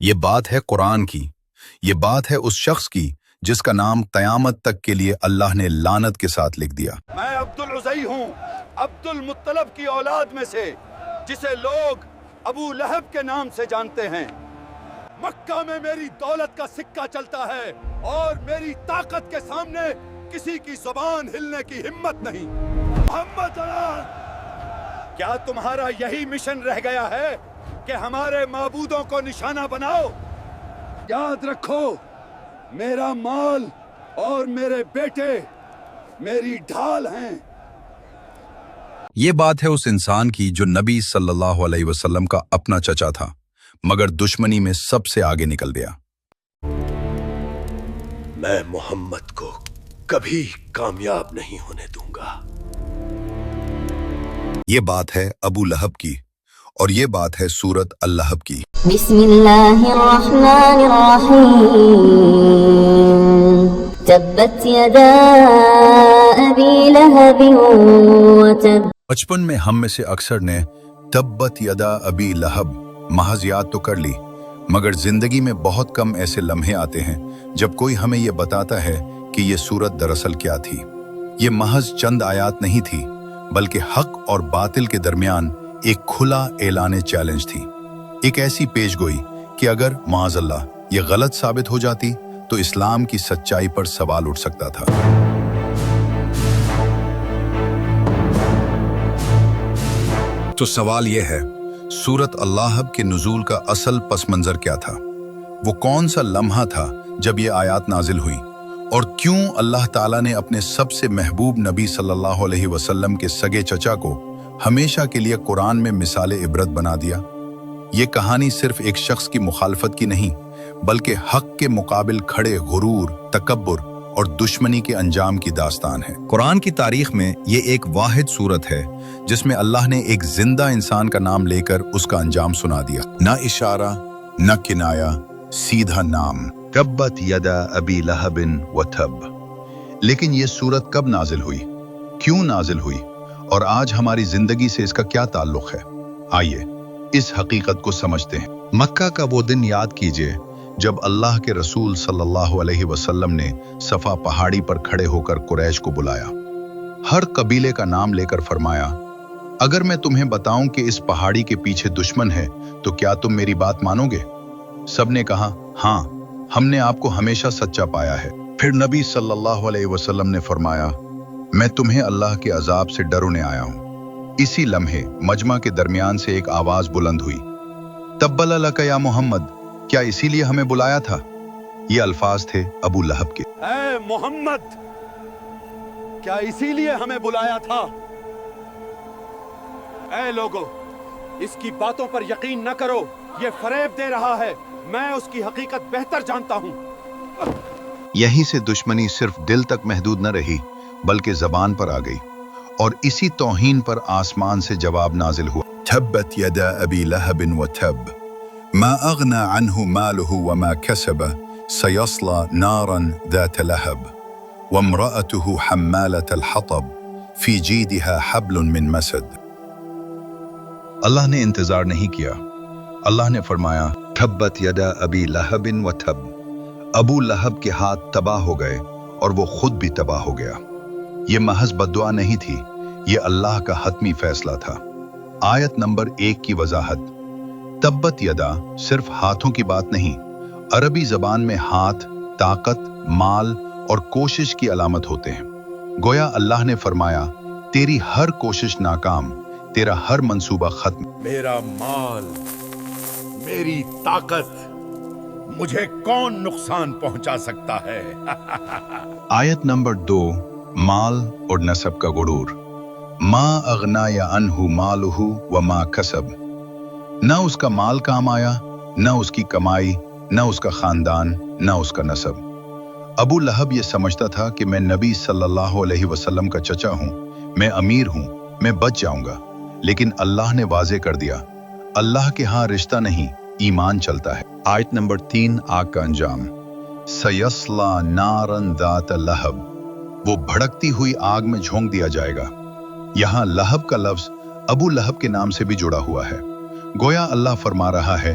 یہ بات ہے قرآن کی، یہ بات ہے اس شخص کی جس کا نام قیامت تک کے لیے اللہ نے لعنت کے ساتھ لکھ دیا۔ میں عبد العزی ہوں، عبد المطلب کی اولاد میں سے، جسے لوگ ابو لہب کے نام سے جانتے ہیں۔ مکہ میں میری دولت کا سکہ چلتا ہے اور میری طاقت کے سامنے کسی کی زبان ہلنے کی ہمت نہیں۔ محمد کیا تمہارا یہی مشن رہ گیا ہے کہ ہمارے معبودوں کو نشانہ بناؤ؟ یاد رکھو، میرا مال اور میرے بیٹے میری ڈھال ہیں۔ یہ بات ہے اس انسان کی جو نبی صلی اللہ علیہ وسلم کا اپنا چچا تھا، مگر دشمنی میں سب سے آگے نکل گیا۔ میں محمد کو کبھی کامیاب نہیں ہونے دوں گا۔ یہ بات ہے ابو لہب کی، اور یہ بات ہے سورت اللہب کی۔ بسم اللہ الرحمن الرحیم، تبت یدا ابی لہب وتب۔ بچپن میں ہم میں سے اکثر نے تبت یدا ابی لہب محض یاد تو کر لی، مگر زندگی میں بہت کم ایسے لمحے آتے ہیں جب کوئی ہمیں یہ بتاتا ہے کہ یہ سورت دراصل کیا تھی۔ یہ محض چند آیات نہیں تھی، بلکہ حق اور باطل کے درمیان ایک کھلا اعلان چیلنج تھی، ایک ایسی پیش گوئی کہ اگر معاذ اللہ یہ غلط ثابت ہو جاتی تو اسلام کی سچائی پر سوال اٹھ سکتا تھا۔ تو سوال یہ ہے، سورت اللہب کے نزول کا اصل پس منظر کیا تھا؟ وہ کون سا لمحہ تھا جب یہ آیات نازل ہوئی؟ اور کیوں اللہ تعالیٰ نے اپنے سب سے محبوب نبی صلی اللہ علیہ وسلم کے سگے چچا کو ہمیشہ کے لیے قرآن میں مثال عبرت بنا دیا؟ یہ کہانی صرف ایک شخص کی مخالفت کی نہیں، بلکہ حق کے مقابل کھڑے غرور، تکبر اور دشمنی کے انجام کی داستان ہے۔ قرآن کی تاریخ میں یہ ایک واحد صورت ہے جس میں اللہ نے ایک زندہ انسان کا نام لے کر اس کا انجام سنا دیا، نہ اشارہ، نہ کنایا، سیدھا نام، تبت یدا ابی لہب وتب۔ لیکن یہ صورت کب نازل ہوئی، کیوں نازل ہوئی، اور آج ہماری زندگی سے اس کا کیا تعلق ہے؟ آئیے اس حقیقت کو سمجھتے ہیں۔ مکہ کا وہ دن یاد کیجئے جب اللہ کے رسول صلی اللہ علیہ وسلم نے صفا پہاڑی پر کھڑے ہو کر قریش کو بلایا، ہر قبیلے کا نام لے کر فرمایا، اگر میں تمہیں بتاؤں کہ اس پہاڑی کے پیچھے دشمن ہے تو کیا تم میری بات مانو گے؟ سب نے کہا، ہاں، ہم نے آپ کو ہمیشہ سچا پایا ہے۔ پھر نبی صلی اللہ علیہ وسلم نے فرمایا، میں تمہیں اللہ کے عذاب سے ڈرانے آیا ہوں۔ اسی لمحے مجمع کے درمیان سے ایک آواز بلند ہوئی، تبّل لک یا محمد، کیا اسی لیے ہمیں بلایا تھا؟ یہ الفاظ تھے ابو لہب کے۔ اے محمد، کیا اسی لیے ہمیں بلایا تھا؟ اے لوگو، اس کی باتوں پر یقین نہ کرو، یہ فریب دے رہا ہے، میں اس کی حقیقت بہتر جانتا ہوں۔ یہیں سے دشمنی صرف دل تک محدود نہ رہی بلکہ زبان پر آ گئی، اور اسی توہین پر آسمان سے جواب نازل ہوا، تبت یدا ابی لہب وتب ما اغنى عنه ماله وما كسب سيصلى نارا ذات لهب وامرأته حمالة الحطب في جيدها حبل من مسد۔ اللہ نے انتظار نہیں کیا، اللہ نے فرمایا، تبت یدا ابی لہب وتب، ابو لہب کے ہاتھ تباہ ہو گئے اور وہ خود بھی تباہ ہو گیا۔ یہ محض بددعا نہیں تھی، یہ اللہ کا حتمی فیصلہ تھا۔ آیت نمبر 1 کی وضاحت، تبت یدا صرف ہاتھوں کی بات نہیں، عربی زبان میں ہاتھ طاقت، مال اور کوشش کی علامت ہوتے ہیں۔ گویا اللہ نے فرمایا، تیری ہر کوشش ناکام، تیرا ہر منصوبہ ختم۔ میرا مال، میری طاقت، مجھے کون نقصان پہنچا سکتا ہے؟ آیت نمبر 2، مال اور نسب کا غرور، ما اغنی عنہ مالہ وما کسب، نہ اس کا مال کام آیا، نہ اس کی کمائی، نہ اس کا خاندان، نہ اس کا نسب۔ ابو لہب یہ سمجھتا تھا کہ میں نبی صلی اللہ علیہ وسلم کا چچا ہوں، میں امیر ہوں، میں بچ جاؤں گا، لیکن اللہ نے واضح کر دیا، اللہ کے ہاں رشتہ نہیں، ایمان چلتا ہے۔ آیت نمبر 3، آگ کا انجام، سیصلی نارا ذات لہب، وہ بھڑکتی ہوئی آگ میں جھونک دیا جائے گا۔ یہاں لہب کا لفظ ابو لہب کے نام سے بھی جڑا ہوا ہے، گویا اللہ فرما رہا ہے،